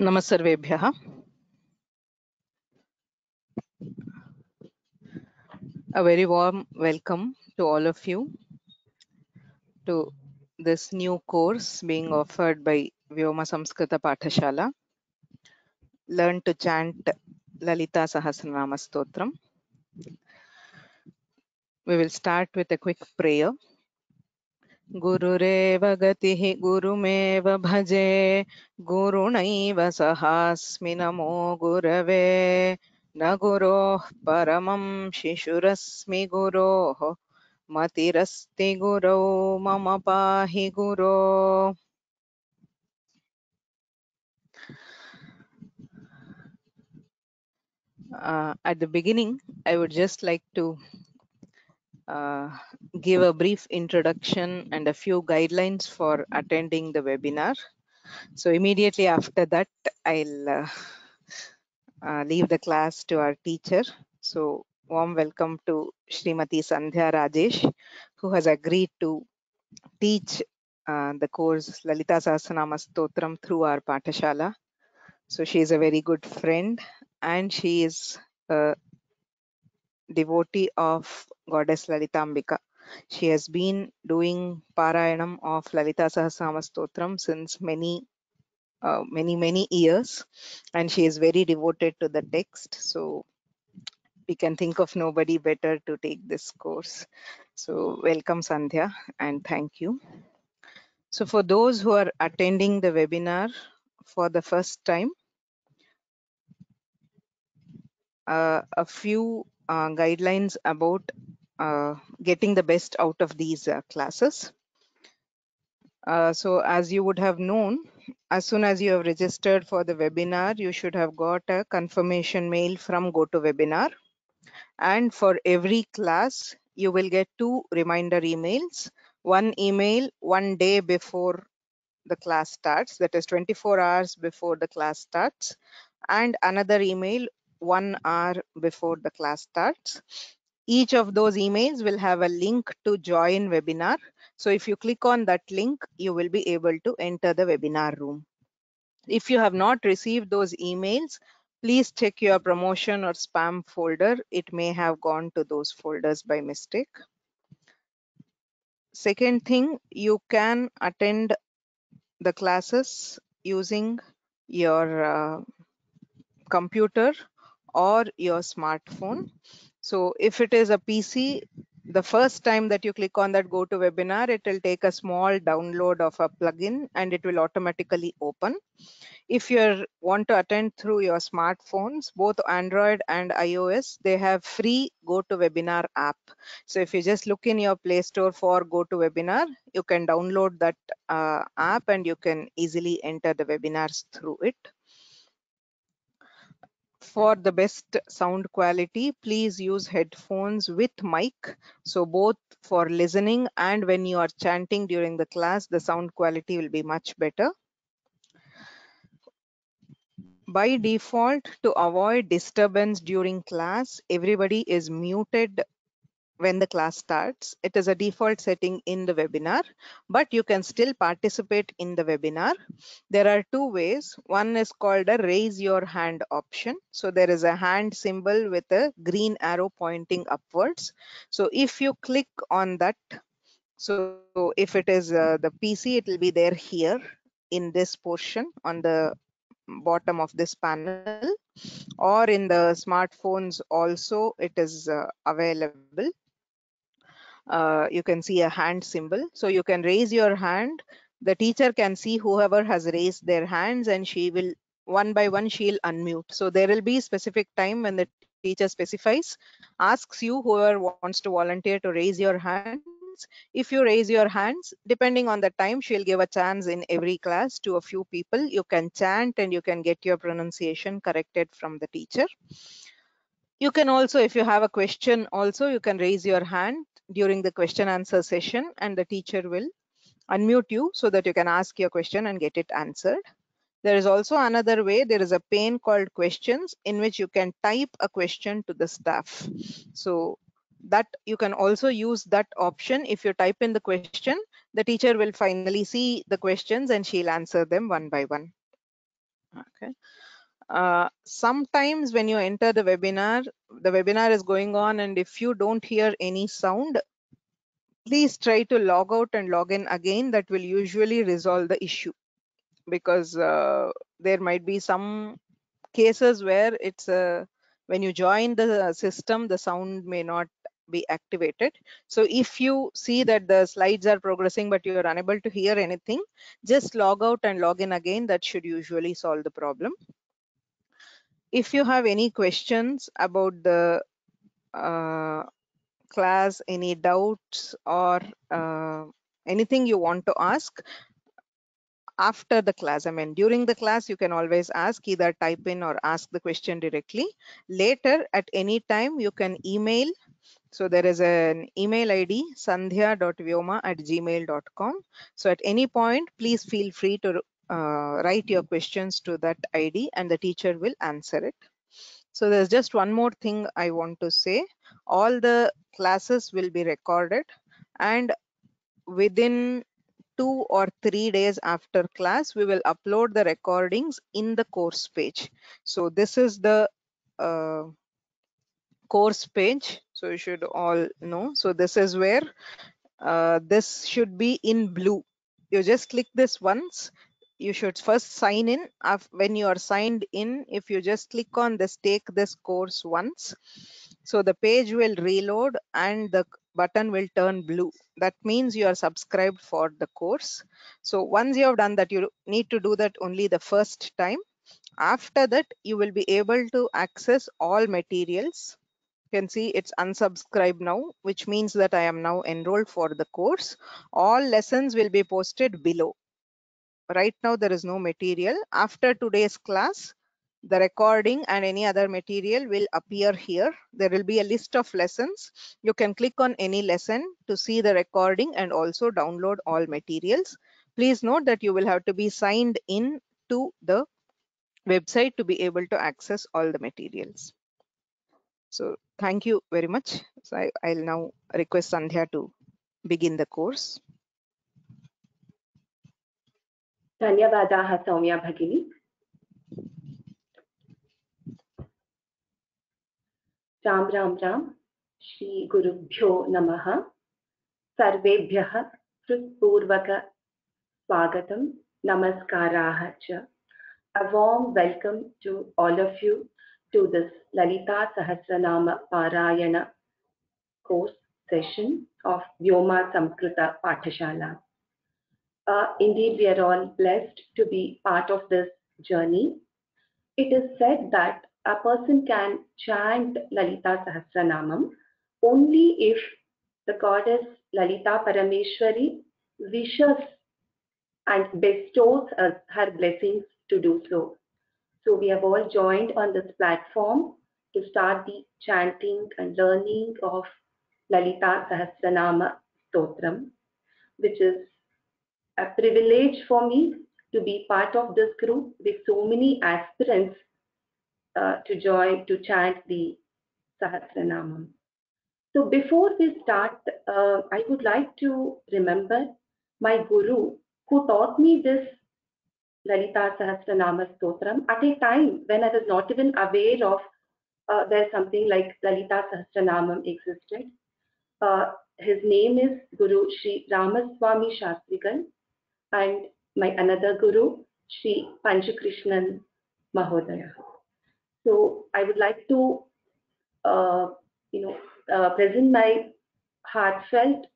नमस्सर्वेभ्यः। A very warm welcome to all of you to this new course being offered by Vyoma Samskrita Pathashala. Learn to chant Lalita Sahasranama Stotram. We will start with a quick prayer. Gurureva gatihi gurumeva bhaje gurunaiva sahasmi namo gurave na guroh paramam shishurasmi guroh Matirasti guru mama pahi guru. At the beginning, I would just like to give a brief introduction and a few guidelines for attending the webinar. So immediately after that, I'll leave the class to our teacher. So warm welcome to Srimati Sandhya Rajesh, who has agreed to teach the course Lalita Sahasranama Stotram through our Pathashala. So she is a very good friend and she is a devotee of Goddess Lalitambika. She has been doing Parayanam of Lalita Sahasranama Stotram since many years, and she is very devoted to the text. So we can think of nobody better to take this course. So welcome Sandhya and thank you. So for those who are attending the webinar for the first time, a few guidelines about getting the best out of these classes. So as you would have known, as soon as you have registered for the webinar, you should have got a confirmation mail from GoToWebinar. And for every class, you will get 2 reminder emails. One email 1 day before the class starts, that is 24 hours before the class starts, and another email 1 hour before the class starts. Each of those emails will have a link to join webinar. So if you click on that link, you will be able to enter the webinar room. If you have not received those emails, please check your promotion or spam folder. It may have gone to those folders by mistake. Second thing, you can attend the classes using your computer or your smartphone. So if it is a PC, the first time that you click on that GoToWebinar, it will take a small download of a plugin and it will automatically open. If you want to attend through your smartphones, both Android and iOS, they have free GoToWebinar app. So if you just look in your Play Store for GoToWebinar, you can download that app and you can easily enter the webinars through it. For the best sound quality, please use headphones with mic. So both for listening and when you are chanting during the class, the sound quality will be much better. By default, to avoid disturbance during class, everybody is muted when the class starts. It is a default setting in the webinar, but you can still participate in the webinar. There are 2 ways. One is called a raise your hand option. So there is a hand symbol with a green arrow pointing upwards. So if you click on that, so if it is the PC, it will be there here in this portion on the bottom of this panel, or in the smartphones also it is available. You can see a hand symbol, so you can raise your hand. The teacher can see whoever has raised their hands and she will one by one she'll unmute. So there will be specific time when the teacher specifies, asks you whoever wants to volunteer to raise your hands. If you raise your hands, depending on the time, she'll give a chance in every class to a few people. You can chant and you can get your pronunciation corrected from the teacher. You can also, if you have a question also, you can raise your hand during the question answer session and the teacher will unmute you so that you can ask your question and get it answered. There is also another way. There is a pane called questions in which you can type a question to the staff. So that you can also use that option. If you type in the question, the teacher will finally see the questions and she'll answer them one by one. Okay. Sometimes when you enter the webinar is going on, and if you don't hear any sound, please try to log out and log in again. That will usually resolve the issue, because there might be some cases where it's when you join the system, the sound may not be activated. So if you see that the slides are progressing but you are unable to hear anything, just log out and log in again. That should usually solve the problem. If you have any questions about the class, any doubts, or anything you want to ask after the class, I mean during the class, you can always ask, either type in or ask the question directly. Later, at any time, you can email. So there is an email ID, sandhya.vyoma@gmail.com. So at any point, please feel free to write your questions to that ID and the teacher will answer it. So there's just one more thing I want to say. All the classes will be recorded, and within 2 or 3 days after class, we will upload the recordings in the course page. So this is the uh, course page. So you should all know. So this is where this should be in blue. You just click this once. You should first sign in. When you are signed in, if you just click on this, take this course once, so the page will reload and the button will turn blue. That means you are subscribed for the course. So once you have done that, you need to do that only the first time. After that, you will be able to access all materials. You can see it's unsubscribed now, which means that I am now enrolled for the course. All lessons will be posted below. Right now there is no material. After today's class, the recording and any other material will appear here. There will be a list of lessons. You can click on any lesson to see the recording and also download all materials. Please note that you will have to be signed in to the website to be able to access all the materials. So thank you very much. So I'll now request Sandhya to begin the course. धन्यवादाः सौम्या भगिनी। राम राम राम। श्री गुरुभ्यो नमः। सर्वेभ्यः हृत्पूर्वक स्वागतं, नमस्काराः च। A warm welcome to all of you to this Lalita Sahasranama Parayana course session of Vyoma Samskrita Pathashala. Indeed, we are all blessed to be part of this journey. It is said that a person can chant Lalita Sahasranamam only if the goddess Lalita Parameshwari wishes and bestows her blessings to do so. So we have all joined on this platform to start the chanting and learning of Lalita Sahasranama Stotram, which is a privilege for me to be part of this group with so many aspirants to join to chant the Sahasranamam. So before we start, I would like to remember my guru who taught me this Lalita Sahasranama Stotram at a time when I was not even aware of there's something like Lalita Sahasranamam existed. His name is Guru Sri Ramaswamy Shastrigal, and my another Guru, Sri Panchakrishnan Mahodaya. So I would like to, present my heartfelt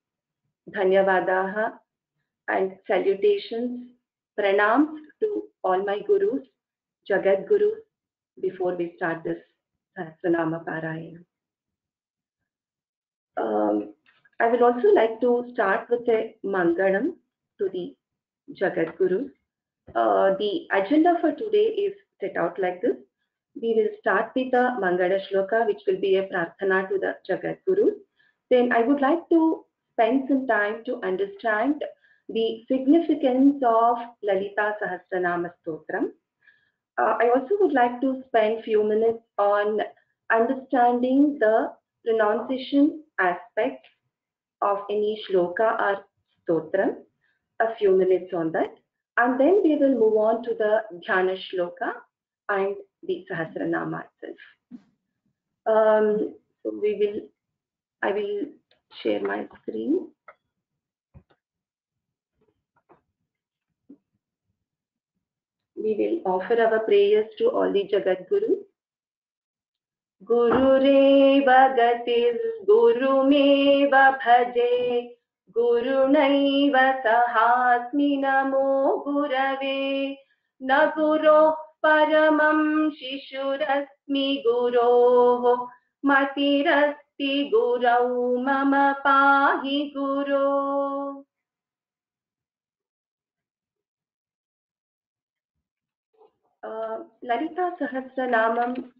dhanyavadaha and salutations, pranams to all my gurus, Jagat Gurus, before we start this Sahasranama Parayana. I would also like to start with a Mangalam to the Jagat Gurus. The agenda for today is set out like this. We will start with the Mangala Shloka, which will be a prarthana to the Jagat Gurus. Then I would like to spend some time to understand the significance of Lalita Sahasranama Stotram. I also would like to spend few minutes on understanding the pronunciation aspect of any shloka or stotram, a few minutes on that. and then we will move on to the Dhyana Shloka and the Sahasranama itself. So I will share my screen. We will offer our prayers to all the Jagat Guru. Gururev gatir gurumev bhaje gurunaiva sahasmi namo gurave na guro paramam shishurasmi guroh matirasti gurau mama pahi guru. Lalita Sahasranamam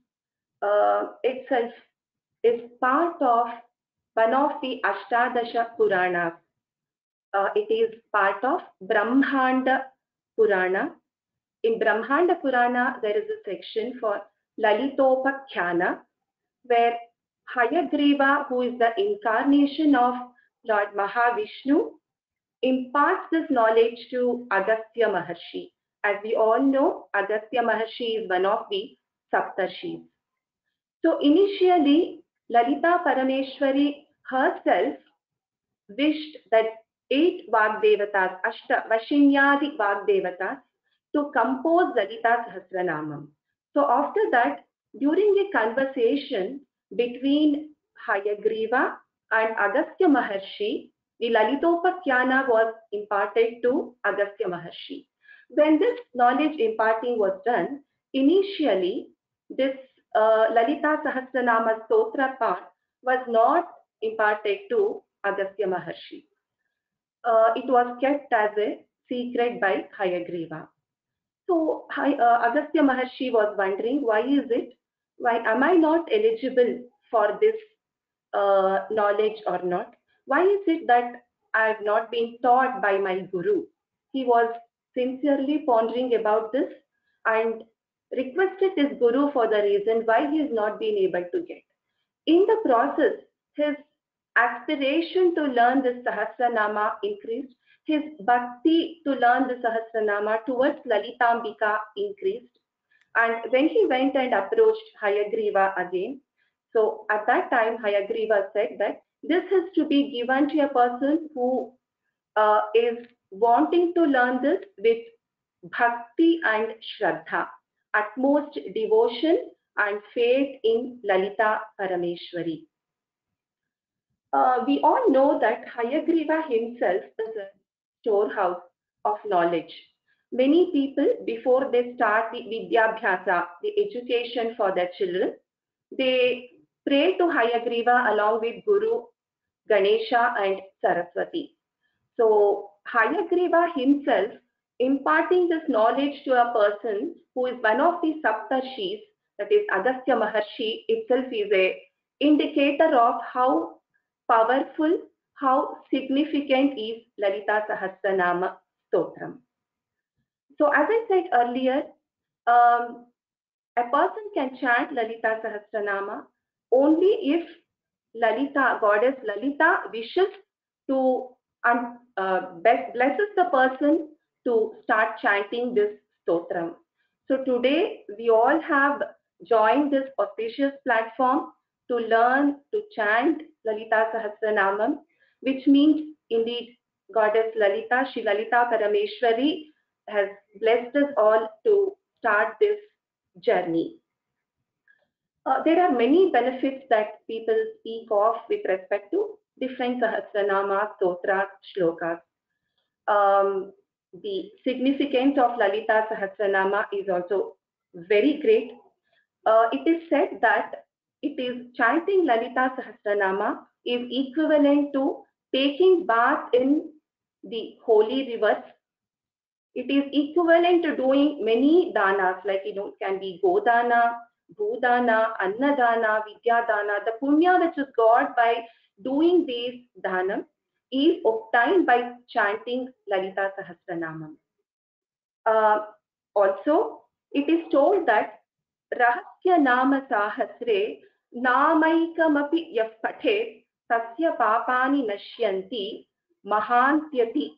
itself is part of one of the Ashtadasha Puranas. It is part of Brahmanda Purana. In Brahmanda Purana, there is a section for Lalitopakhyana, where Hayagriva, who is the incarnation of Lord Mahavishnu, imparts this knowledge to Agastya Maharshi. As we all know, Agastya Maharshi is one of the Saptarshis. So initially, Lalita Parameshwari herself wished that 8 Vagdevatas, Ashta Vashinyadi Vagdevatas, to compose Lalita Sahasranamam. So after that, during a conversation between Hayagriva and Agastya Maharshi, the Lalitopakhyana was imparted to Agastya Maharshi. When this knowledge imparting was done, initially this Lalita Sahasranama Stotra part was not imparted to Agastya Maharshi. It was kept as a secret by Hayagriva. So Agastya Maharshi was wondering, why am I not eligible for this knowledge or not? Why is it that I have not been taught by my guru? He was sincerely pondering about this and requested his guru for the reason why he has not been able to get. In the process, his aspiration to learn the Sahasranama increased. His bhakti to learn the Sahasranama towards Lalitambika increased. And when he went and approached Hayagriva again, so at that time Hayagriva said that this has to be given to a person who is wanting to learn this with bhakti and shraddha, utmost devotion and faith in Lalita Parameshwari. We all know that Hayagriva himself is a storehouse of knowledge. Many people, before they start the Vidyabhyasa, the education for their children, they pray to Hayagriva along with Guru, Ganesha and Saraswati. So Hayagriva himself imparting this knowledge to a person who is one of the Saptarshis, that is Agastya Maharshi, itself is a indicator of how powerful, how significant is Lalita Sahasranama Stotram. So as I said earlier, a person can chant Lalita Sahasranama only if Lalita, goddess Lalita, wishes to and blesses the person to start chanting this stotram. So today we all have joined this auspicious platform to learn to chant Lalita Sahasranamam, which means indeed goddess Lalita, Shri Lalita Parameshwari has blessed us all to start this journey. There are many benefits that people speak of with respect to different Sahasranama, Stotras, Shlokas. The significance of Lalita Sahasranama is also very great. It is said that chanting Lalita Sahasranama is equivalent to taking bath in the holy rivers. It is equivalent to doing many danas, like it can be Godana, Bhudana, Annadana, Vidyadana. The punya which is got by doing these dhanam is obtained by chanting Lalita Sahasranamam. Also, it is told that Rahasya Nama Sahasre Namaikamapi Yaf Pathet Tasya Papani Nashyanti Mahantyati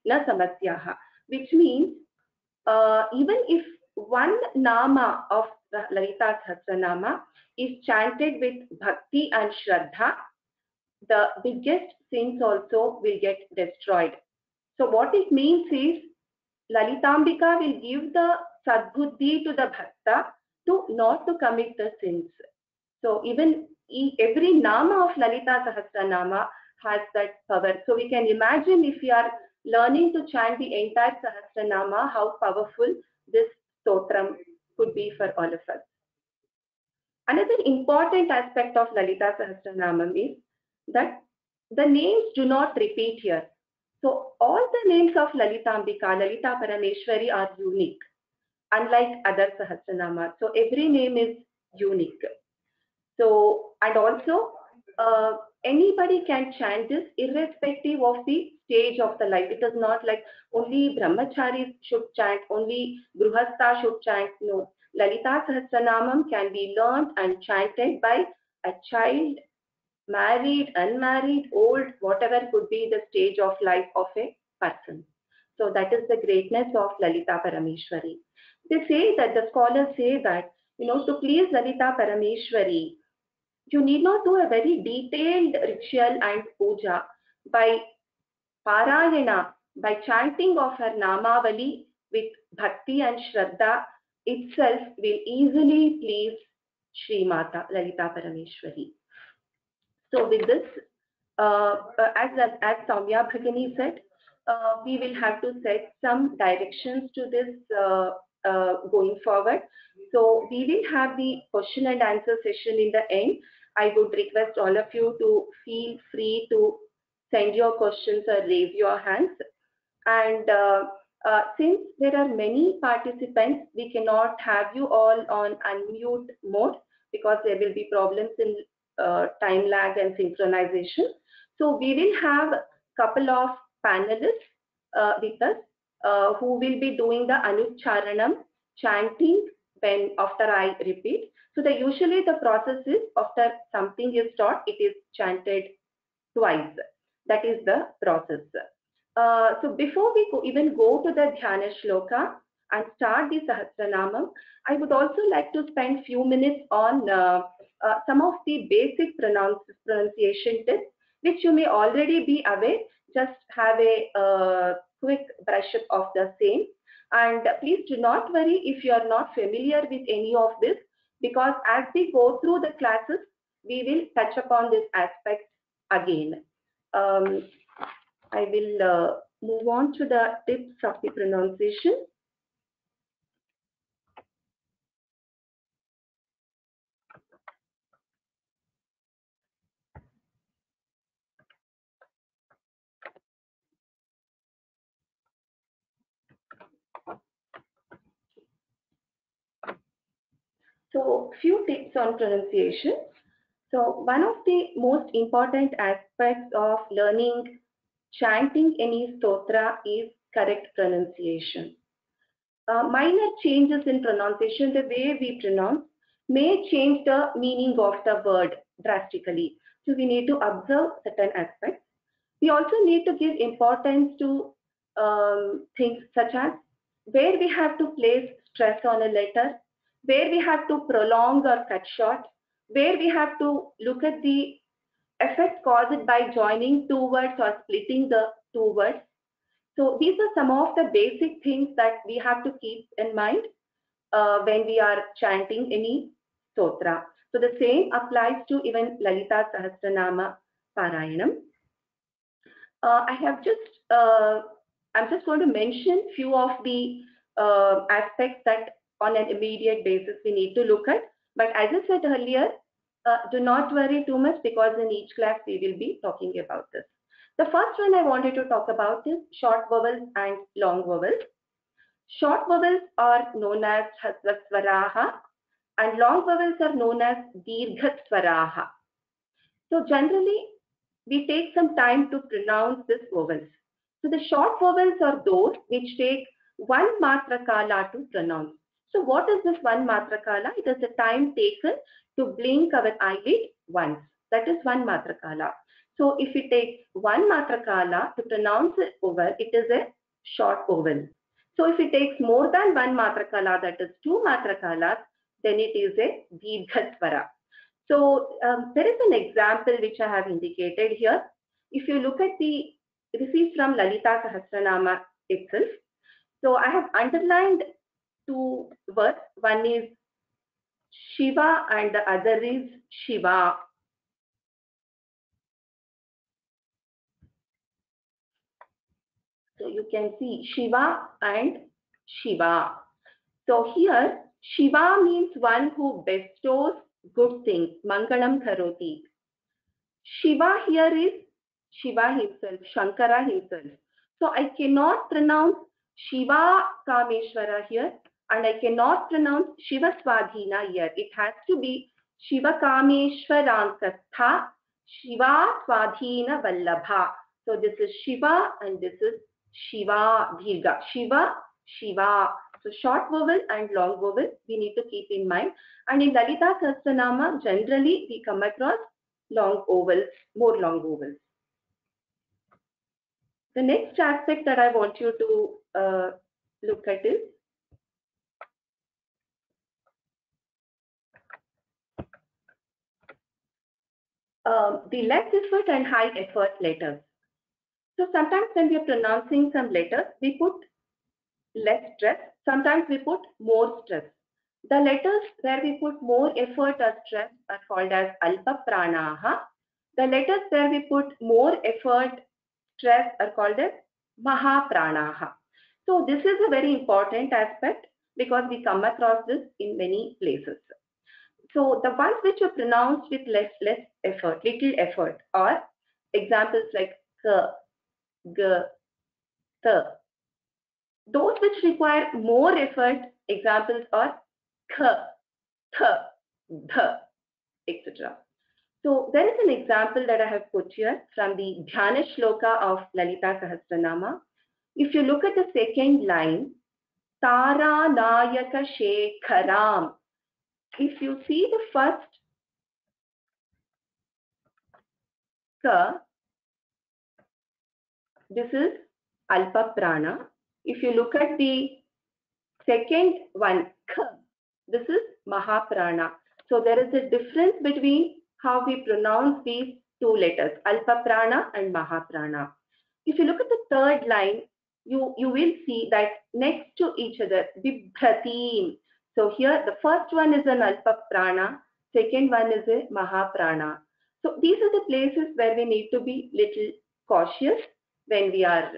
Na Samasyaha. which means even if one nama of Lalita Sahasranama is chanted with bhakti and shraddha, the biggest sins also will get destroyed. So what it means is Lalitambika will give the sadbuddhi to the bhakta to not to commit the sins. So even every nama of Lalita Sahasranama has that power. So we can imagine if we are learning to chant the entire Sahasranama, how powerful this stotram could be for all of us. Another important aspect of Lalita Sahasranamam is that the names do not repeat here. So all the names of Lalitambika, Lalita Parameshwari are unique, unlike other Sahasranama. So every name is unique. So, and also anybody can chant this irrespective of the stage of the life. It is not like only brahmacharis should chant, only gruhastha should chant. No, Lalita Sahasranamam can be learned and chanted by a child, married, unmarried, old, whatever could be the stage of life of a person. So that is the greatness of Lalita Parameshwari. They say that, the scholars say that, to please Lalita Parameshwari, you need not do a very detailed ritual and puja. By parayana, by chanting of her namavali with bhakti and shraddha itself will easily please Shri Mata Lalita Parameshwari. So with this, as Soumya Bhagini said, we will have to set some directions to this going forward. So we will have the question and answer session in the end. I would request all of you to feel free to send your questions or raise your hands. And since there are many participants, we cannot have you all on unmute mode because there will be problems in time lag and synchronization. So we will have a couple of panelists with us who will be doing the Anucharanam chanting when after I repeat. So usually the process is after something is taught, it is chanted twice. That is the process. So before we even go to the Dhyana Shloka and start the Sahasranamam, I would also like to spend few minutes on some of the basic pronunciation tips, which you may already be aware. Just have a quick brush up of the same. And please do not worry if you are not familiar with any of this, because as we go through the classes, we will touch upon this aspect again. I will move on to the tips of the pronunciation. So, few tips on pronunciation. So, one of the most important aspects of learning chanting any stotra is correct pronunciation. Minor changes in pronunciation, the way we pronounce, may change the meaning of the word drastically. So, we need to observe certain aspects. We also need to give importance to things such as where we have to place stress on a letter, where we have to prolong or cut short, where we have to look at the effect caused by joining two words or splitting the two words. So these are some of the basic things that we have to keep in mind when we are chanting any stotra. So the same applies to even Lalita Sahasranama Parayanam. I'm just going to mention few of the aspects that on an immediate basis we need to look at. But as I said earlier, do not worry too much because in each class we will be talking about this. The first one I wanted to talk about is short vowels and long vowels. Short vowels are known as Hasva Swaraha and long vowels are known as Dirgha Swaraha. So generally, we take some time to pronounce these vowels. So the short vowels are those which take one matra kala to pronounce. So what is this one matra kala? It is the time taken to blink our eyelid once. That is one matra kala. So if we take one matra kala to pronounce a vowel, it is a short vowel. So if it takes more than one matrakala, that is 2 matrakalas, then it is a Dirghaswara. So there is an example which I have indicated here. If you look at this is from Lalita Sahasranama itself. So I have underlined 2 words. One is Shiva and the other is Shiva. So you can see Shiva and Shiva. So here Shiva means one who bestows good things. Mangalam Karoti. Shiva here is Shiva himself, Shankara himself. So I cannot pronounce Shiva Kameshwara here and I cannot pronounce Shiva Swadhina here. It has to be Shiva Kameshwarankastha, Shiva Swadhina Vallabha. So this is Shiva and this is Shiva Dirgha. Shiva, Shiva. So short vowel and long vowel we need to keep in mind. And in Lalita Sahasranama generally we come across long vowels, more long vowels. The next aspect that I want you to look at is the less effort and high effort letters. So sometimes when we are pronouncing some letters, we put less stress. Sometimes we put more stress. The letters where we put more effort or stress are called as alpa pranaha. The letters where we put more effort, stress are called as maha pranaha. So this is a very important aspect because we come across this in many places. So the ones which are pronounced with less effort, little effort, are examples like k, g, t. Those which require more effort, examples are k, th, dh, etc. So there is an example that I have put here from the Dhyana Shloka of Lalita Sahasranama. If you look at the second line, Tara Nayaka Shekharam. If you see the first ka, this is Alpa Prana. If you look at the second one, ka, this is Mahaprana. So there is a difference between how we pronounce these 2 letters, Alpa Prana and Mahaprana. If you look at the third line, you will see that next to each other, Vibhratim. So here the first one is an Alpa Prana, second one is a Mahaprana. So these are the places where we need to be little cautious when we are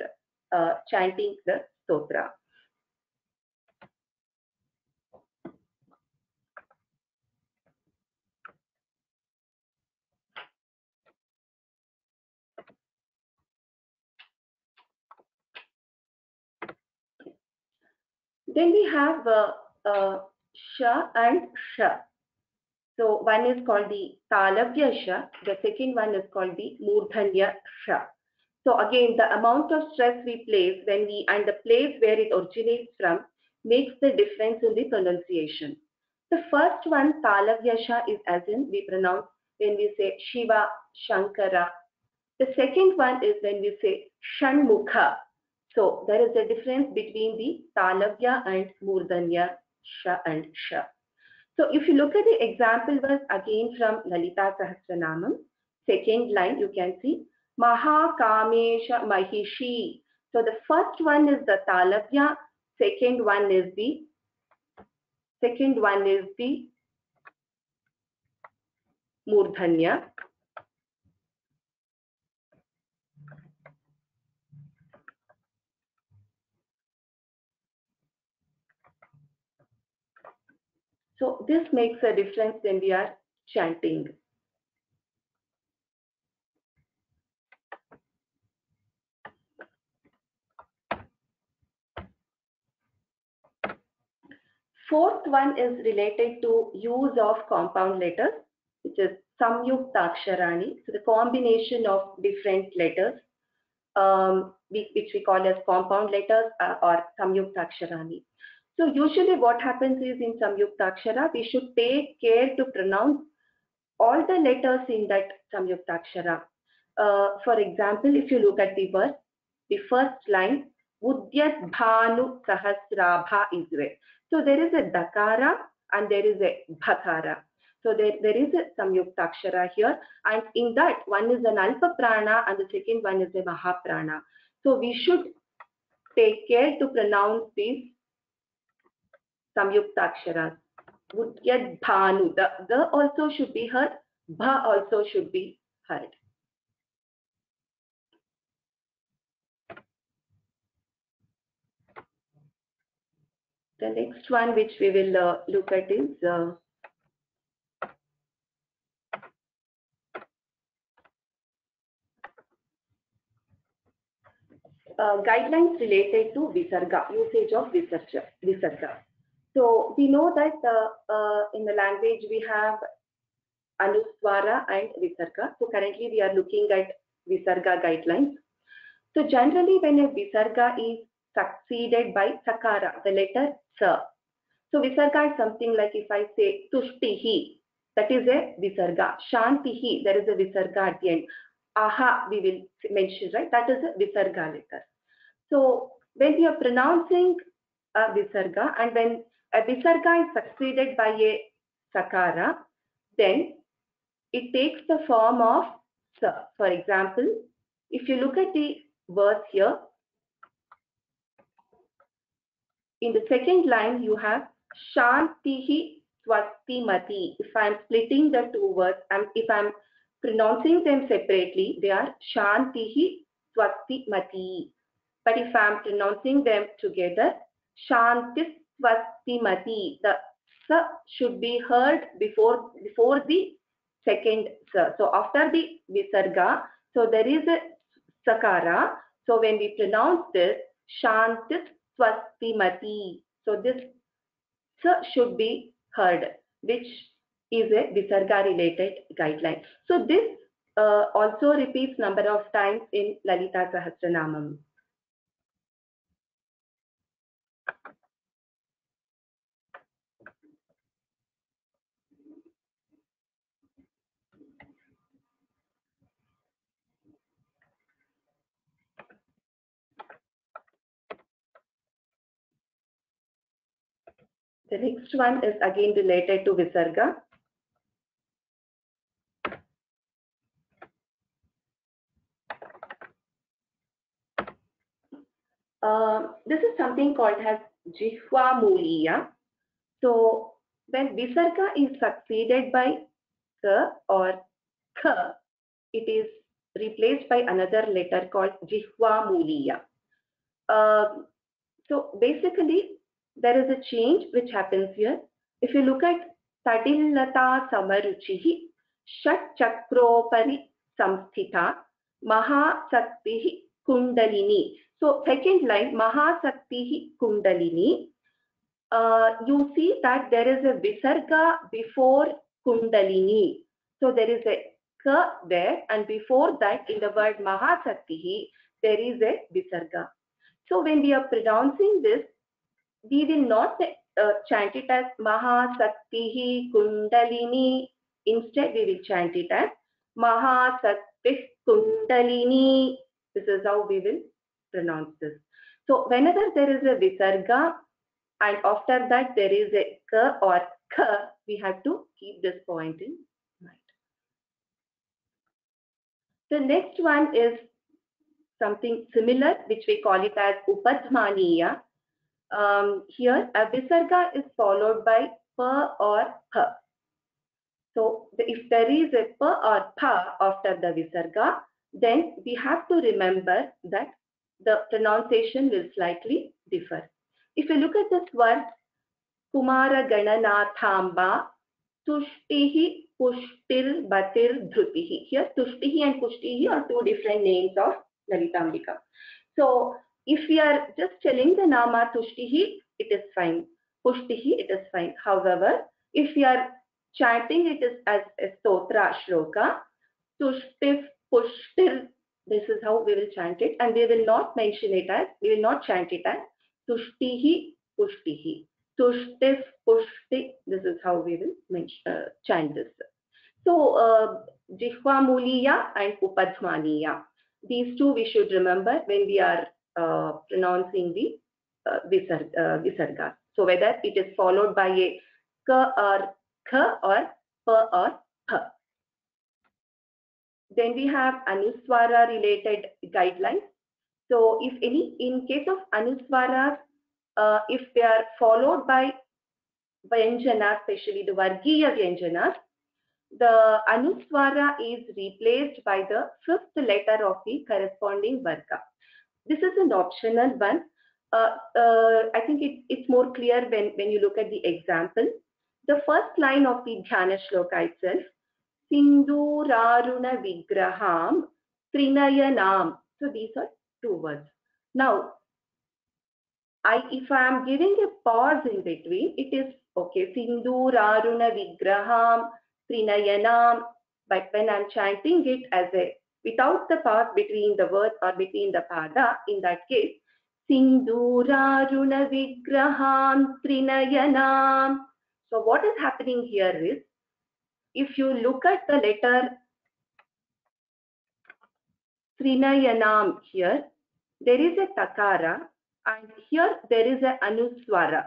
chanting the stotra. Then we have Sha and Sha. So one is called the Talavya Sha, the second one is called the Murdhanya Sha. So again, the amount of stress we place and the place where it originates from makes the difference in the pronunciation. The first one, Talavya Sha, is as in we pronounce when we say Shiva, Shankara. The second one is when we say Shanmukha. So there is a difference between the Talavya and Murdanya, Sha and Sha. So if you look at the example verse again from Lalita Sahasranamam, second line you can see Mahakamesha Mahishi. So the first one is the Talavya, second one is the Murdhanya. So this makes a difference when we are chanting. Fourth one is related to use of compound letters, which is Samyuktaksharani. So the combination of different letters, which we call as compound letters or Samyuktaksharani. So usually what happens is in Samyuktakshara, we should take care to pronounce all the letters in that Samyuktakshara. For example, if you look at the verse, the first line, Udyat Bhanu Sahasrabha is there. So there is a Dakara and there is a Bhakara. So there is a Samyuktakshara here, and in that one is an Alpa Prana and the second one is a Mahaprana. So we should take care to pronounce these Samyuktaksharas. Udyat Bhanu, the also should be heard, Bha also should be heard. The next one which we will look at is guidelines related to Visarga, usage of Visarga. So we know that in the language we have Anuswara and Visarga. So currently we are looking at Visarga guidelines. So generally when a Visarga is succeeded by Sakara, the letter Sa. So Visarga is something like if I say Tushtihi, that is a Visarga. Shantihi, there is a Visarga at the end. Aha, we will mention, right? That is a Visarga letter. So when we are pronouncing a Visarga and when a Visarga is succeeded by a Sakara, then it takes the form of Sa. For example, if you look at the verse here, in the second line you have Shantihi Swastimati. If I am splitting the two words, if I am pronouncing them separately, they are Shantihi Swastimati. But if I am pronouncing them together, Shantis Swastimati, the Sa should be heard before the second Sa. So after the Visarga, so there is a Sakara. So when we pronounce this, Shantis Swastimati. So this Sa should be heard, which is a Visarga related guideline. So this also repeats number of times in Lalita Sahasranamam. The next one is again related to Visarga. This is something called as Jihva Muliya. So when Visarga is succeeded by Ka or Kha, it is replaced by another letter called Jihva Muliya. So basically, there is a change which happens here. If you look at Tadillata Samaruchihi, Shat Chakropari Samsthita, Mahasaktihi Kundalini. So second line, Mahasaktihi Kundalini. You see that there is a Visarga before Kundalini. So there is a Ka there, and before that, in the word Mahasaktihi, there is a Visarga. So when we are pronouncing this, we will not chant it as Mahasaktihi Kundalini. Instead, we will chant it as Mahasakti Kundalini. This is how we will pronounce this. So whenever there is a Visarga and after that there is a Ka or Kha, we have to keep this point in mind. The next one is something similar, which we call it as Upadhmaniya. Here a Visarga is followed by Pa or Pa. So if there is a Pa or Pa after the Visarga, then we have to remember that the pronunciation will slightly differ. If you look at this word, Kumara Gananathamba, Tushtihi, Pushtir, Batir, Dhrutihi. Here Tushtihi and Pushtihi are two different names of Lalitambika. So if we are just telling the Nama Tushtihi, it is fine. Pushtihi, it is fine. However, if we are chanting it as a stotra shloka, Tushtif, Pushtir, this is how we will chant it, and we will not mention it as, we will not chant it as Tushtihi, Pushtihi. Tushtif, Pushti, this is how we will chant this. So, Jihva Muliya and Upadhmaniya. These two we should remember when we are pronouncing the visarga. So whether it is followed by a ka or kha or pa or pha. Then we have anuswara related guidelines. So if any, in case of anuswaras, if they are followed by vyanjana, especially the vargiya vyanjanas, the anuswara is replaced by the fifth letter of the corresponding varga. This is an optional one. I think it's more clear when you look at the example. The first line of the Dhyana Shloka itself, Sinduraruna Vigraham Trinayanam. So these are two words. Now, if I am giving a pause in between, it is okay. Sinduraruna Vigraham Trinayanam. But when I'm chanting it as a without the pause between the word or between the pada, in that case, Sinduraruna Vigraham Trinayanam. So what is happening here is, if you look at the letter Trinayanam here, there is a takara and here there is a anuswara.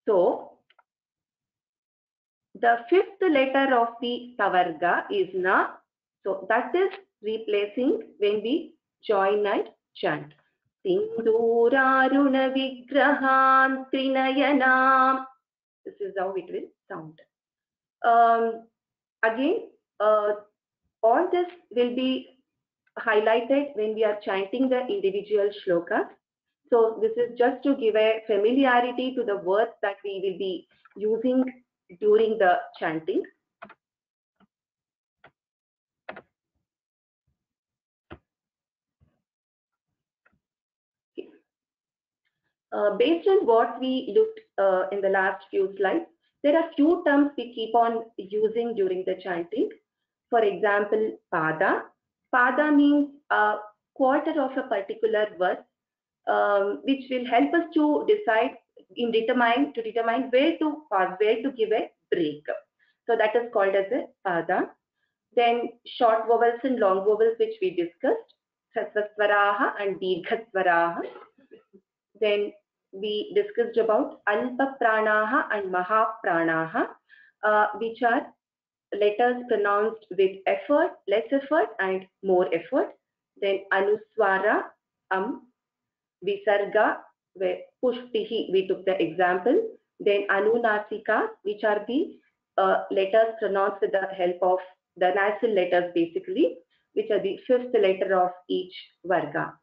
So the fifth letter of the tavarga is na. So that is replacing when we join and chant. Sinduraruna vigrahan trinayanam. This is how it will sound. Again, all this will be highlighted when we are chanting the individual shlokas. So this is just to give a familiarity to the words that we will be using during the chanting. Based on what we looked in the last few slides, there are few terms we keep on using during the chanting. For example, pada. Pada means a quarter of a particular verse, which will help us to decide to determine where to pause, where to give a break. So that is called as a pada. Then short vowels and long vowels, which we discussed, Sasvaraha and Dirghasvaraha. Then we discussed about Alpa Pranaha and Maha Pranaha, which are letters pronounced with effort, less effort, and more effort. Then Anuswara, Visarga, where Pushtihi, we took the example. Then Anunasika, which are the letters pronounced with the help of the nasal letters, basically, which are the fifth letter of each Varga.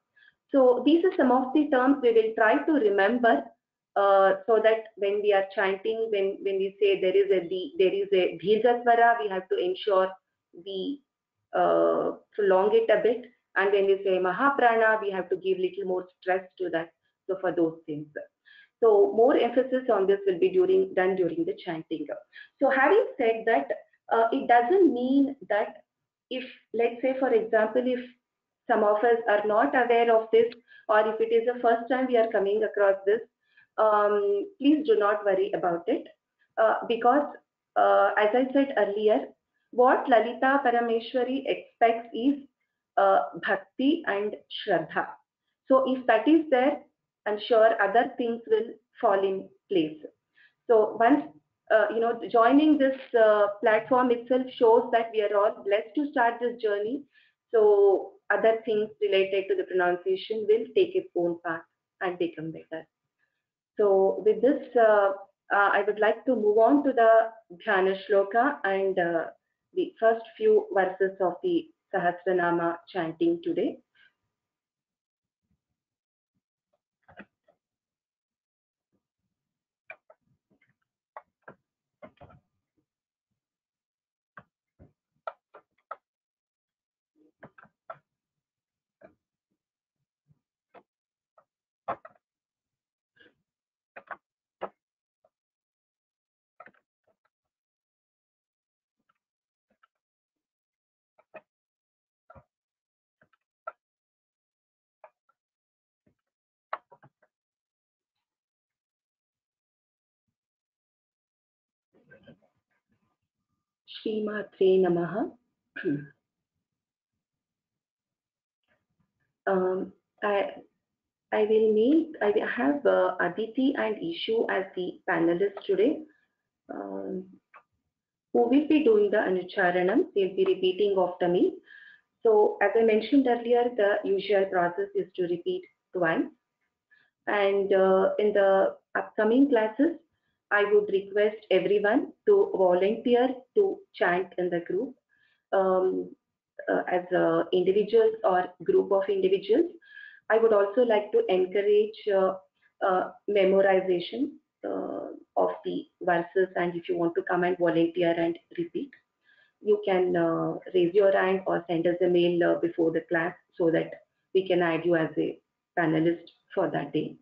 So these are some of the terms we will try to remember, so that when we are chanting, when we say there is a Dirghaswara, we have to ensure we prolong it a bit. And when we say Mahaprana, we have to give little more stress to that. So for those things. So more emphasis on this will be done during the chanting. So having said that, it doesn't mean that if, let's say, for example, if some of us are not aware of this, or if it is the first time we are coming across this, please do not worry about it, because as I said earlier, what Lalita Parameshwari expects is bhakti and shraddha. So if that is there, I'm sure other things will fall in place. So once joining this platform itself shows that we are all blessed to start this journey. So other things related to the pronunciation will take its own path and become better. So with this, I would like to move on to the Dhyana Shloka and the first few verses of the Sahasranama chanting today. Shrimatre Namaha. I have Aditi and Ishu as the panelists today, who will be doing the Anucharanam. They'll be repeating after me. So as I mentioned earlier, the usual process is to repeat twice. And in the upcoming classes, I would request everyone to volunteer to chant in the group as individuals or group of individuals. I would also like to encourage memorization of the verses, and if you want to come and volunteer and repeat, you can raise your hand or send us a mail before the class so that we can add you as a panelist for that day.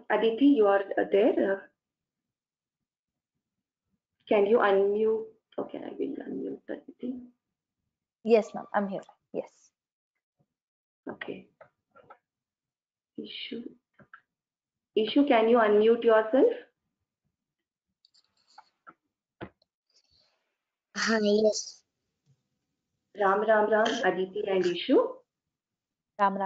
Aditi, you are there. Can you unmute? Okay, I will unmute Aditi. Yes, ma'am, I'm here. Yes. Okay. Ishu, can you unmute yourself? Yes. Ram, Aditi and Ishu. Ram.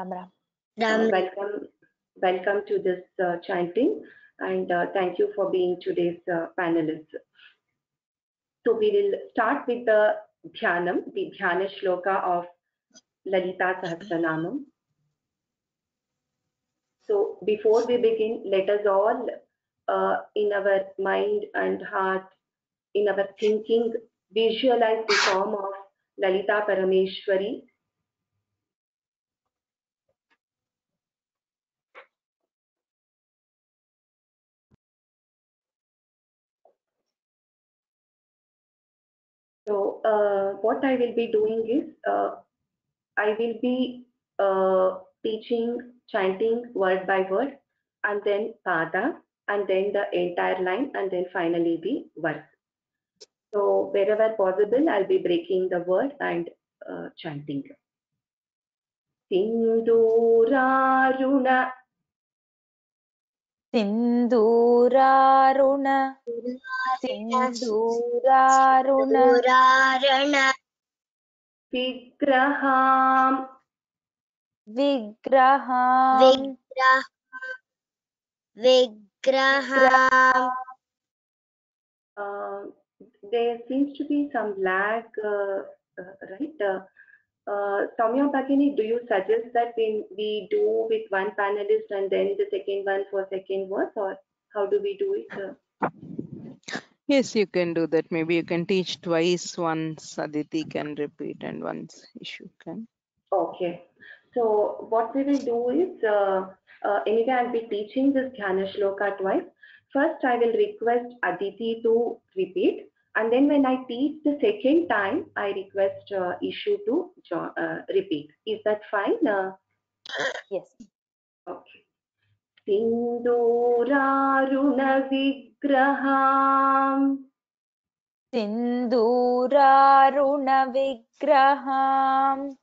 Welcome to this chanting, and thank you for being today's panelists. So we will start with the Dhyanam, the Dhyana Shloka of Lalita Sahasranamam. So before we begin, let us all in our mind and heart, in our thinking, visualize the form of Lalita Parameshwari. So what I will be doing is, I will be chanting word by word, and then pada, and then the entire line, and then finally the verse. So wherever possible, I'll be breaking the word and chanting. Sinduraruna. Sinduraruna. Sinduraruna. Vigraham. Vigraham. Vigraham. There seems to be some lag, right? Soumya Bhagini, do you suggest that we do with one panelist and then the second one for second verse, or how do we do it? Yes, you can do that. Maybe you can teach twice. Once Aditi can repeat and once Ishu can. Okay. So what we will do is, anyway, I'll be teaching this Dhyana Shloka twice. First, I will request Aditi to repeat. And then when I teach the second time, I request Ishu to repeat. Is that fine? Yes. Okay. Sinduraruna Vigraham. Sinduraruna Vigraham.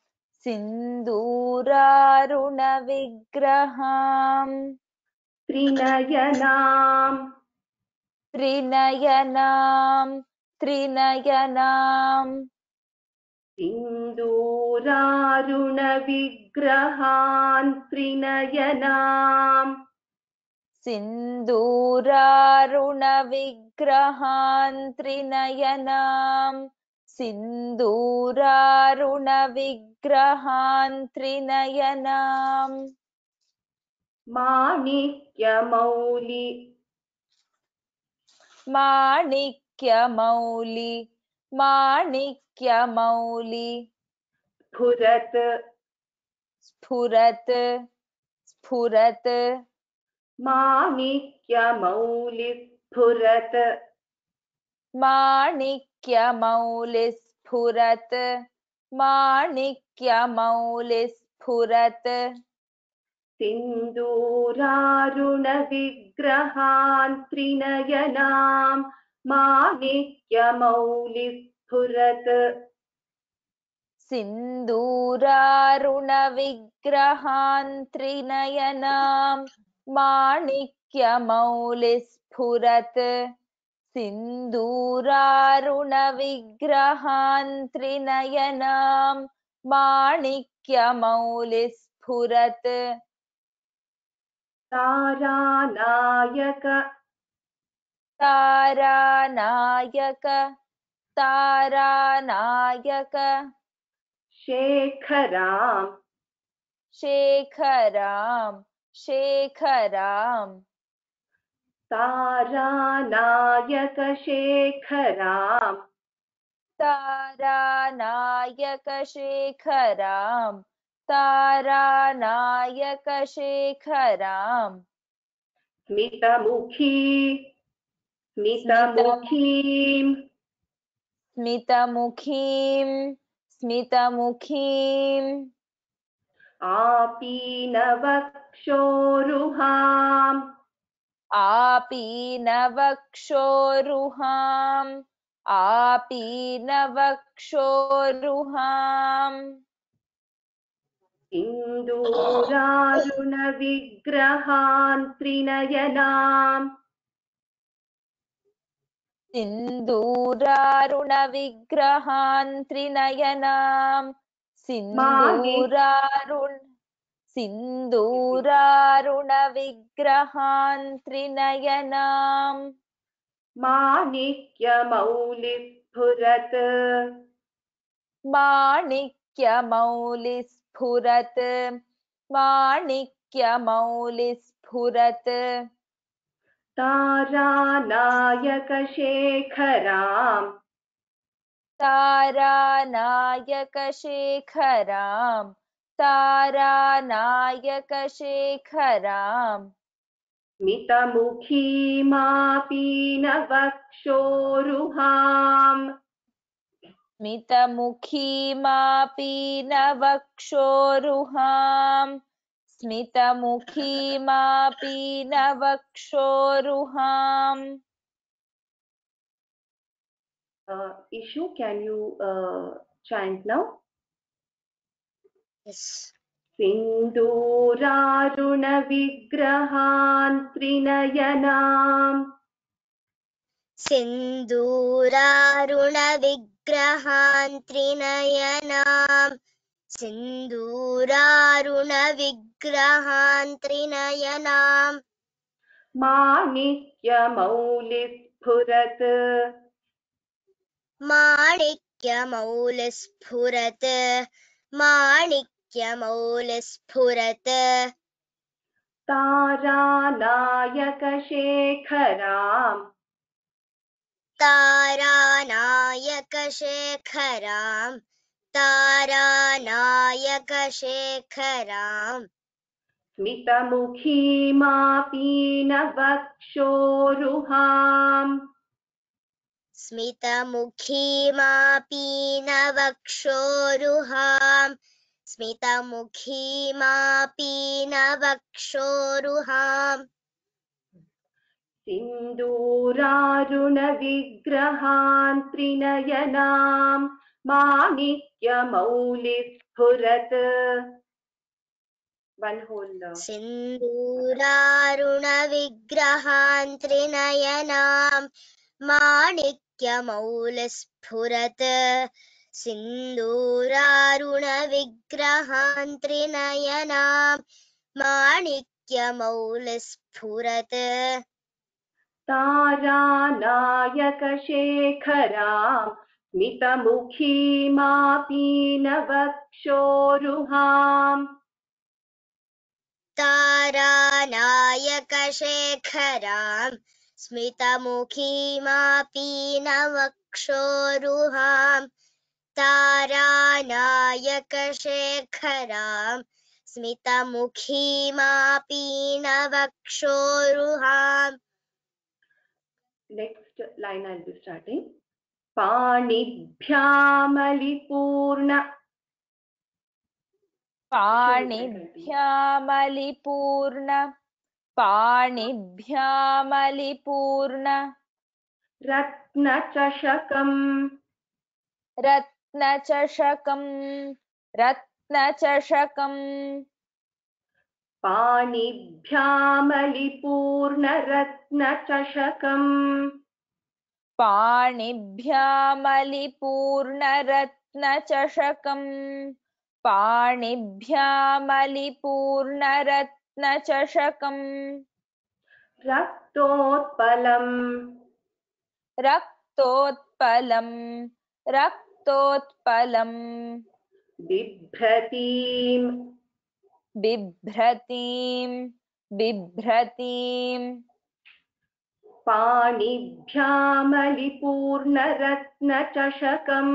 Sinduraruna Vigraham. Trinayanam. Trinayanam. Trinayanam. Sinduraruna Vigrahan Trinayanam. Sinduraruna Vigrahan Trinayanam. Sinduraruna Vigrahan Trinayanam. Manikyamauli. Manikyamauli. Manikyamauli. Sphurat. Sphurat. Sphurat. Manikyamauli Sphurat. Manikyamauli Sphurat. Manikyamauli Sphurat. Sinduraruna Vigrahan Trinayanam. Manikyamauli Sphurat. सिन्दूरारुणविग्रहान् त्रिनयनां माणिक्यमौलिस्फुरत् सिन्दूरारुणविग्रहान् त्रिनयनां माणिक्यमौलिस्फुरत् तारानायक तारानायक तारानायक शेखरां शेखरां शेखरां तारानायक शेखरां तारानायक शेखरां तारानायक शेखरां स्मितमुखी स्मितमु स्मितमुखीं स्मितमुखीं स्मितमुखीं आपीनवक्षोरुहाम् आपीनवक्षोरुहाम् आपीनवक्षोरुहाम् सिन्दूरारुणविग्रहान् त्रिनयनाम् सिन्दूरारुणविग्रहान् त्रिनयनां सिन्दूरारुणविग्रहान् त्रिनयनां माणिक्यमौलिस्फुरत् माणिक्यमौलिस्फुरत् माणिक्यमौलिस्फुरत् तारानायकशेखरां तारानायकशेखरां तारानायकशेखरां स्मितमुखीमापीनवक्षोरुहाम् स्मितमुखीमापीनवक्षोरुहाम् स्मितमुखीमापीनवक्षोरुहाम् Ishu, can you chant now? Yes. सिन्दूरारुणविग्रहान् त्रिनयनाम् सिन्दूरारुणविग्रहान् त्रिनयनाम् सिन्दूरारुणविग्रहान् त्रिनयनाम् माणिक्यमौलिस्फुरत् माणिक्यमौलिस्फुरत् माणिक्यमौलिस्फुरत् तारानायकशेखराम् तारानायकशेखराम् तारानायकशेखराम् स्मितमुखीमापीनवक्षोरुहाम् स्मितमुखीमापीनवक्षोरुहाम् स्मितमुखीमापीनवक्षोरुहाम् सिन्दूरारुणविग्रहान् त्रिनयनाम् माणिक्यमौलिस्फुरत् One whole सिन्दूरारुणविग्रहान् त्रिनयनाम् माणिक्यमौलिस्फुरत् सिन्दूरारुणविग्रहान् त्रिनयनाम् माणिक्यमौलिस्फुरत् तारानायकशेखराम् स्मितमुखीमापीनवक्षोरुहाम् तारानायकशेखराम् स्मितमुखीमापीनवक्षोरुहाम् तारानायकशेखराम् स्मितमुखीमापीनवक्षोरुहाम्. Next line I'll be starting. पाणिभ्यामलिपूर्ण पाणिभ्यामलिपूर्ण पाणिभ्यामलिपूर्ण रत्नचषकम् रत्नचषकं रत्नचषकं पाणिभ्यामलिपूर्णरत्नचषकम् पाणिभ्यामलिपूर्णरत्नचषकं पाणिभ्यामलिपूर्णरत्नचषकं रक्तोत्पलम् रक्तोत्पलं रक्तोत्पलं बिभ्रतीम् बिभ्रतीं बिभ्रतीं पाणिभ्यामलिपूर्णरत्नचषकम्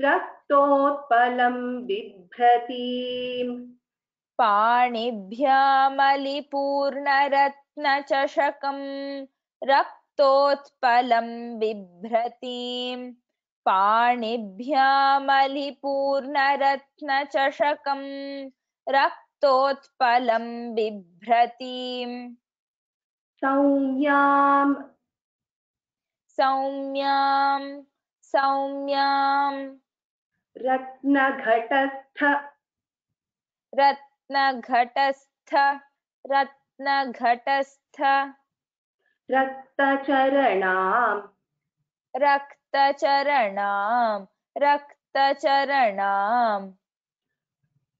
रक्तोत्पलं बिभ्रतीम् पाणिभ्यामलिपूर्णरत्नचषकं रक्तोत्पलं बिभ्रतीं पाणिभ्यामलिपूर्णरत्नचषकं रक्तोत्पलं बिभ्रतीं सौम्यां सौम्यां सौम्यां रत्नघटस्थ रत्नघटस्थ रत्नघटस्थ रक्तचरणाम् रक्तचरणां रक्तचरणां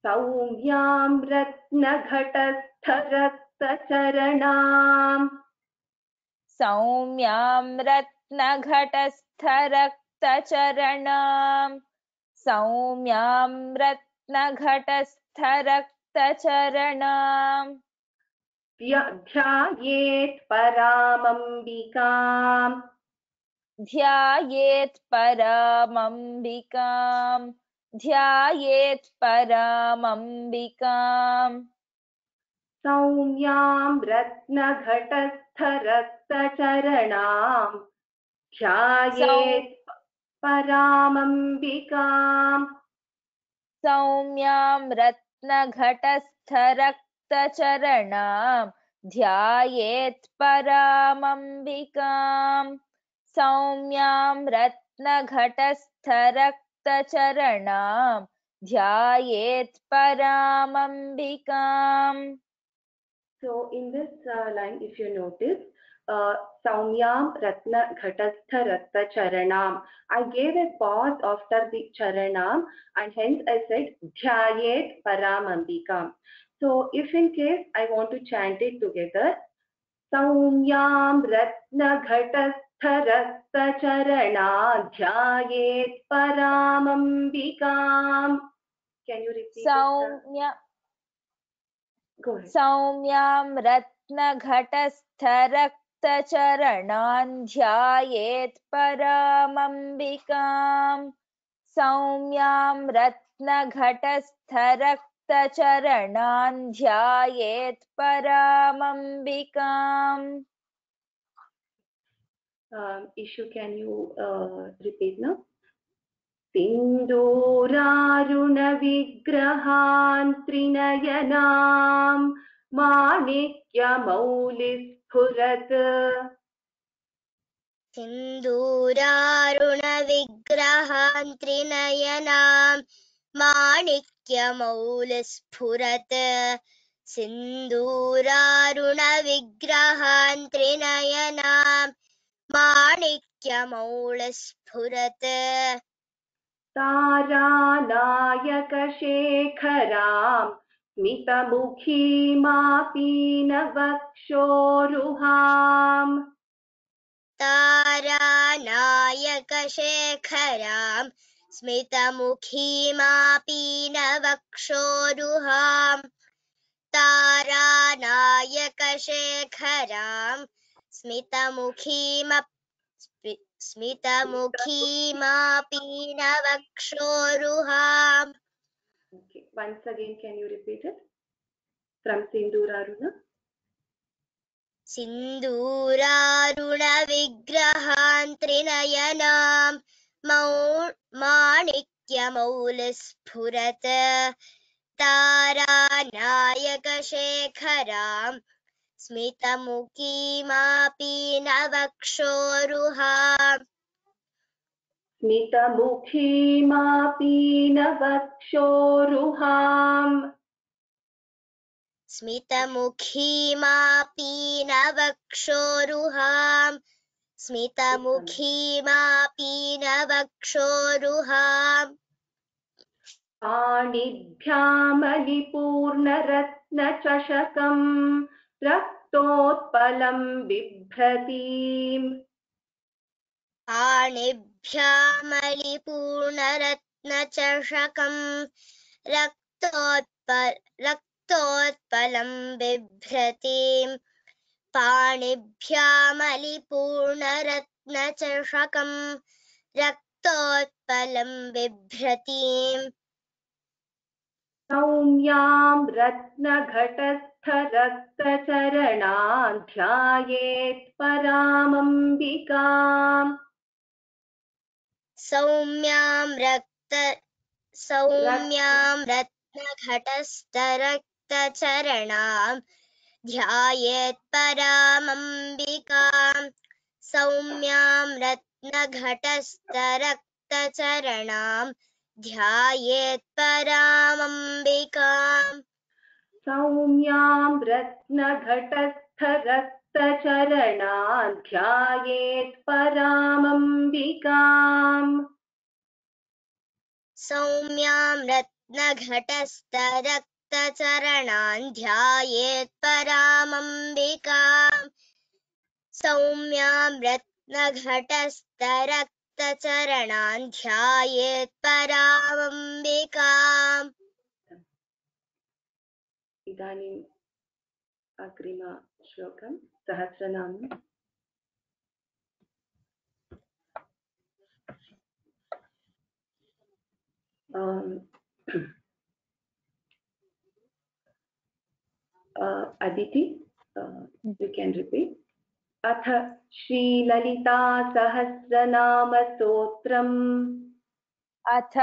सौम्यां रत्नघटस्थ रक्तचरणाम् सौम्यां रत्नघटस्थ रक्तचरणां सौम्यां रत्नघटस्थ रक्तचरणां ध्यायेत् परामम्बिकाम् ध्यायेत् परामम्बिकां ध्यायेत् परामम्बिकाम् सौम्यां रत्नघटस्थ रक्तचरणाम् ध्यायेत् परामम्बिकाम् सौम्यां रत्नघटस्थ रक्तचरणां ध्यायेत् परामम्बिकां सौम्यां रत्नघटस्थ रक्तचरणां ध्यायेत् परामम्बिकाम् So in this line, if you notice, Saumyam Ratna Ghatastha Ratta Charanam. I gave a pause after the Charanam and hence I said Dhyayet Paramambikam. So if in case I want to chant it together, Saumyam Ratna Ghatastha Ratta Charana Dhyayet Paramambikam. Can you repeat it? Saumya Go ahead. सौम्यां रत्नघटस्थ रक्तचरणान् ध्यायेत् परामम्बिकाम् सौम्यां रत्नघटस्थ रक्तचरणान् ध्यायेत् परामम्बिकाम् Ishu, can you repeat now? सिन्दूरारुणविग्रहान् त्रिनयनां माणिक्यमौलिस्फुरत् सिन्दूरारुणविग्रहान् त्रिनयनां माणिक्यमौलिस्फुरत् सिन्दूरारुणविग्रहान् त्रिनयनां माणिक्यमौलिस्फुरत् तारानायकशेखरां स्मितमुखीमापीनवक्षोरुहाम् तारानायकशेखरां स्मितमुखीमापीनवक्षोरुहां तारानायकशेखरां स्मितमुखीमापीनवक्षोरुहाम्. Okay, once again, can you repeat it? From Sinduraruna. सिन्दूरारुणविग्रहान् त्रिनयनां माणिक्यमौलिस्फुरत् तारानायकशेखरां स्मितमुखीमापीनवक्षोरुहाम् स्मितमुखीमापि नवक्षोरुहाम् स्मितमुखीमापि नवक्षोरुहाम् स्मितमुखीमापि नवक्षोरुहाम् पाणिभ्यामलिपूर्णरत्नचषकम् रक्तोत्पलं बिभ्रतीम् पाणिभ्यामलिपूर्णरत्नचषकम् रक्तोत्पलं बिभ्रतीम् पाणिभ्यामलिपूर्णरत्नचषकम् रक्तोत्पलं बिभ्रतीम् सौम्यां रत्नघटस्थरक्तचरणान् ध्यायेत् परामम्बिकाम् सौम्यां रत्नघटस्थरक्तचरणां ध्यायेत् परामम्बिकाम् सौम्यां रत्नघटस्थरक्तचरणां ध्यायेत् परामम्बिकाम् सौम्यां रत्नघटस्थरक्तचरणान् ध्यायेत् परामम्बिकाम् सौम्यां रत्नघटस्थरक्तचरणान् ध्यायेत् परामम्बिकाम् सौम्यां रत्नघटस्थरक्तचरणान् ध्यायेत् परामम्बिकाम् इदानीम् अग्रिम श्लोकं सहस्रनाम Aditi, you can repeat. अथ श्रीललिता सहस्रनाम स्तोत्रम् अथ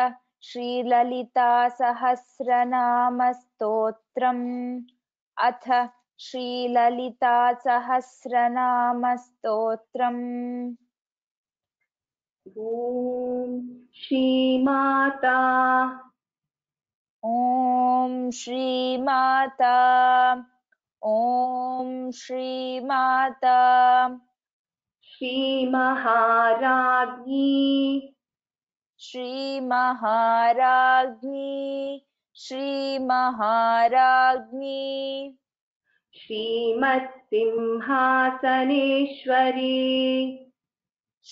श्रीललिता सहस्रनाम स्तोत्रम् अथ श्रीललिता सहस्रनाम स्तोत्रम् ॐ श्रीमाता ॐ श्रीमाता ॐ श्रीमाता श्रीमहाराज्ञी श्रीमहाराज्ञी श्रीमहाराज्ञी श्रीमत्सिंहासनेश्वरी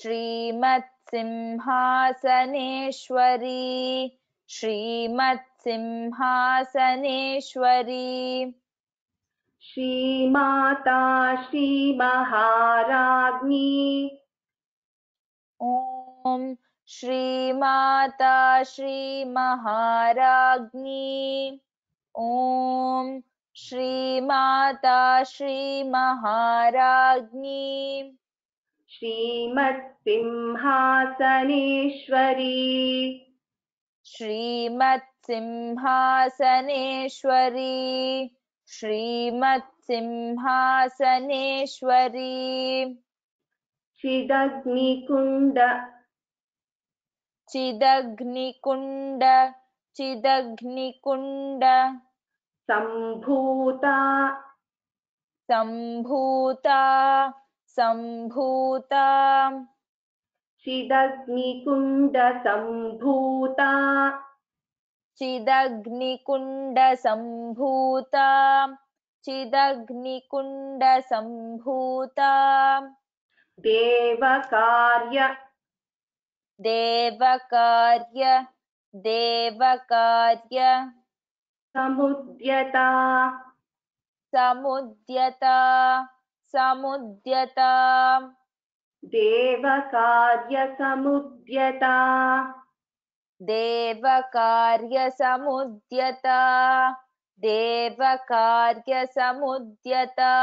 श्रीमत्सिंहासनेश्वरी श्रीमत्सिंहासनेश्वरी श्रीमाता श्रीमहाराज्ञी ॐ श्रीमाता श्रीमहाराज्ञी ॐ श्रीमाता श्रीमहाराज्ञी श्रीमत्सिंहासनेश्वरी श्रीमत्सिंहासनेश्वरी श्रीमत्सिंहासनेश्वरी चिदग्निकुण्ड चिदग्निकुण्ड चिदग्निकुण्ड सम्भूता सम्भूता सम्भूता चिदग्निकुण्ड सम्भूता चिदग्निकुण्ड सम्भूता चिदग्निकुण्ड सम्भूता देवकार्य देवकार्य देवकार्य समुद्यता समुद्यता समुद्यता देवकार्य समुद्यता देवकार्य समुद्यता देवकार्य समुद्यता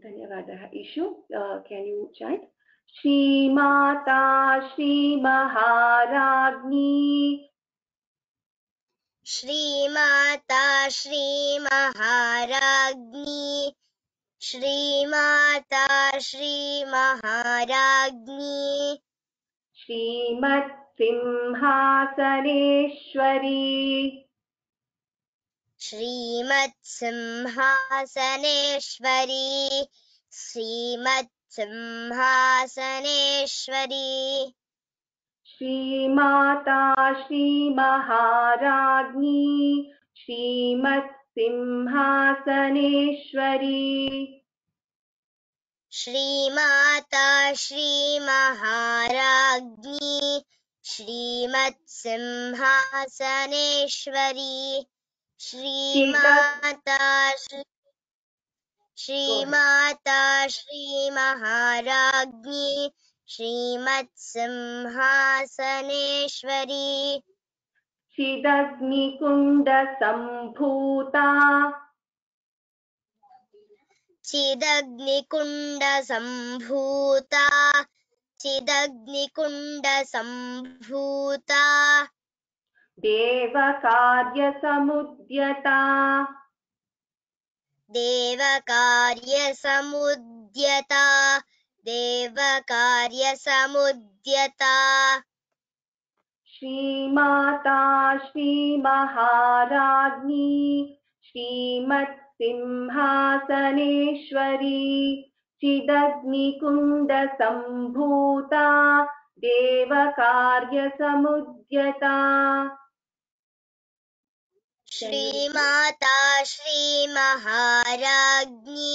धन्यवादः ईशु कैन यू चैंट श्रीमाता श्रीमहाराज्ञी श्रीमाता श्रीमहाराज्ञी श्रीमाता श्रीमहाराज्ञी श्रीमत्सिंहासनेश्वरी श्रीमत्सिंहासनेश्वरी श्रीमत्सिंहासनेश्वरी श्रीमाता श्रीमहाराज्ञी श्रीमत्सिंहासनेश्वरी श्रीमाता श्रीमहाराज्ञी श्रीमत्सिंहासनेश्वरी श्रीमाता श्रीमहाराज्ञी श्रीमत्सिंहासनेश्वरी चिदग्निकुण्डसम्भूता चिदग्निकुण्डसम्भूता चिदग्निकुण्डसम्भूता देवकार्यसमुद्यता देवकार्यसमुद्यता देवकार्यसमुद्यता श्रीमाता श्रीमहाराज्ञी श्रीमत्सिंहासनेश्वरी चिदग्निकुण्डसम्भूता देवकार्यसमुद्यता श्रीमाता श्रीमहाराज्ञी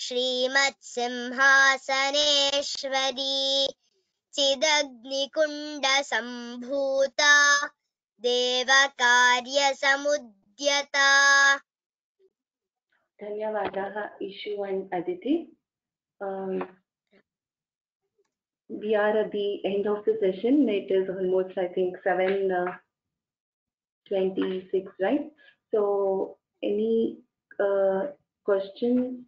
श्रीमत्सिंहासनेश्वरी चिदग्निकुण्डसम्भूता देवकार्यसमुद्यता धन्यवादाः issue and Aditi. We are at the end of the session. It is almost, I think, 7:26, right? So, any questions?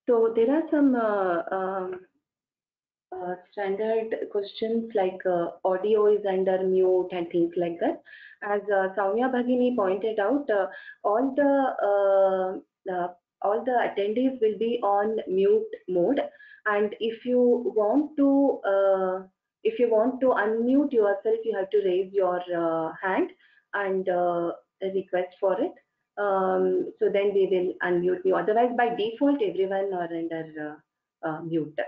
So there are some standard questions like audio is under mute and things like that. As Soumya Bhagini pointed out, all the attendees will be on mute mode, and if you want to unmute yourself, you have to raise your hand and request for it. So then we will unmute you. Otherwise, by default, everyone are under mute.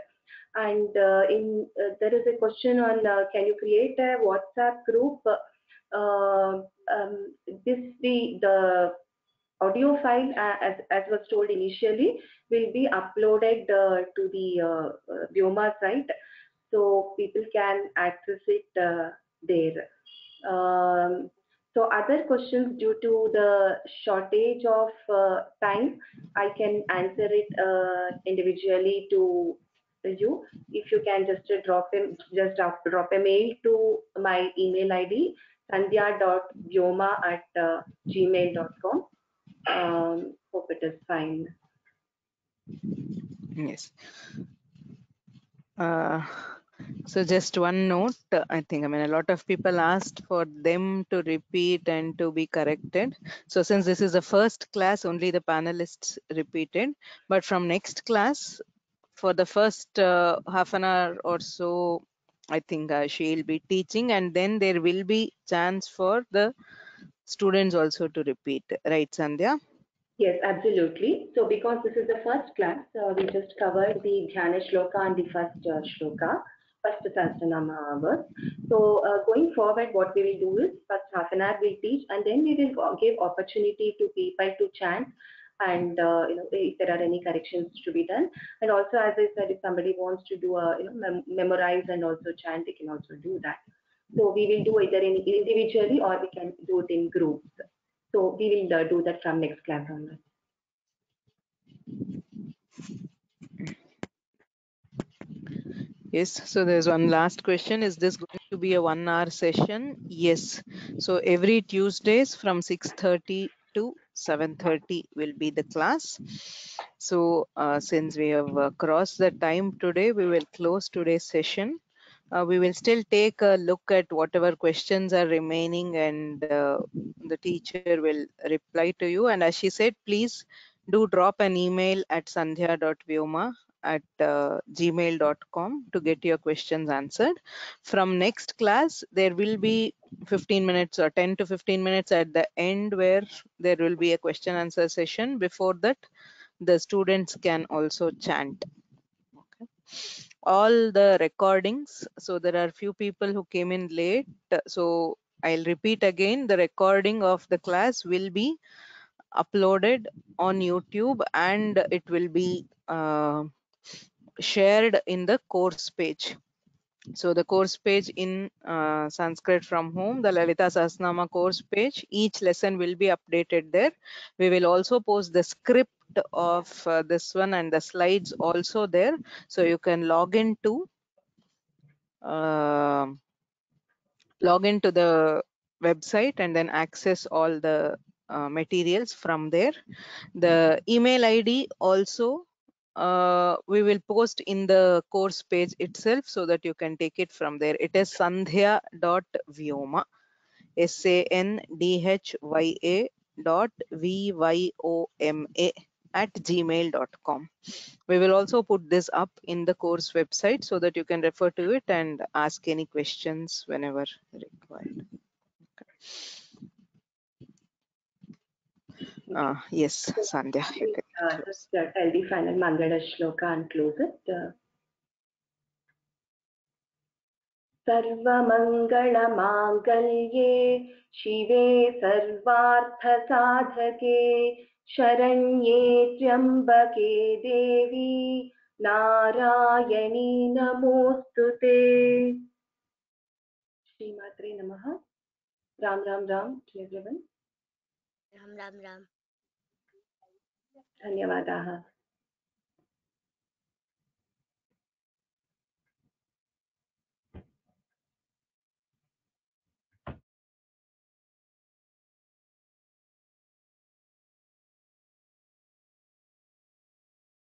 And there is a question on can you create a WhatsApp group? The audio file, as was told initially, will be uploaded to the Vyoma site, so people can access it there. So other questions, due to the shortage of time, I can answer it individually to you. If you can just drop a mail to my email ID sandhya.vyoma@gmail.com. Hope it is fine. Yes. So just one note, I think, a lot of people asked for them to repeat and to be corrected. So since this is the first class, only the panelists repeated. But from next class, for the first half an hour or so, I think she'll be teaching, and then there will be chance for the students also to repeat. Right, Sandhya? Yes, absolutely. So because this is the first class, we just covered the Dhyana Shloka and the first Shloka, first Sahasranama verse. So going forward, what we will do is first half an hour we'll teach, and then we will give opportunity to people to chant, and if there are any corrections to be done. And also, as I said, if somebody wants to do memorize and also chant, they can also do that. So we will do either individually or we can do it in groups. So we will do that from next class onwards. Yes, so there's one last question. Is this going to be a 1 hour session? Yes. So every Tuesdays from 6:30 to 7:30 will be the class. So since we have crossed the time today, we will close today's session. We will still take a look at whatever questions are remaining, and the teacher will reply to you. And as she said, please do drop an email at sandhya.vyoma@gmail.com to get your questions answered. From next class, there will be 15 minutes or 10 to 15 minutes at the end where there will be a question answer session. Before that, the students can also chant. Okay. All the recordings, so there are few people who came in late, so I'll repeat again, the recording of the class will be uploaded on YouTube, and it will be shared in the course page. So the course page in Sanskrit from Home, the Lalita Sahasranama course page, each lesson will be updated there. We will also post the script of this one and the slides also there. So you can log into the website and then access all the materials from there. The email ID also we will post in the course page itself so that you can take it from there. It is sandhya.vyoma, sandhya.vyoma@gmail.com. We will also put this up in the course website so that you can refer to it and ask any questions whenever required. Yes, Sandhya, you can close. Just tell the final Mangala Shloka and close it. सर्वमङ्गलमाङ्गल्ये शिवे सर्वार्थसाधके शरण्ये त्र्यम्बके देवी नारायणी नमोऽस्तुते। श्रीमात्रे नमः। Ram Ram Ram to everyone. Ram Ram Ram. धन्यवादाः।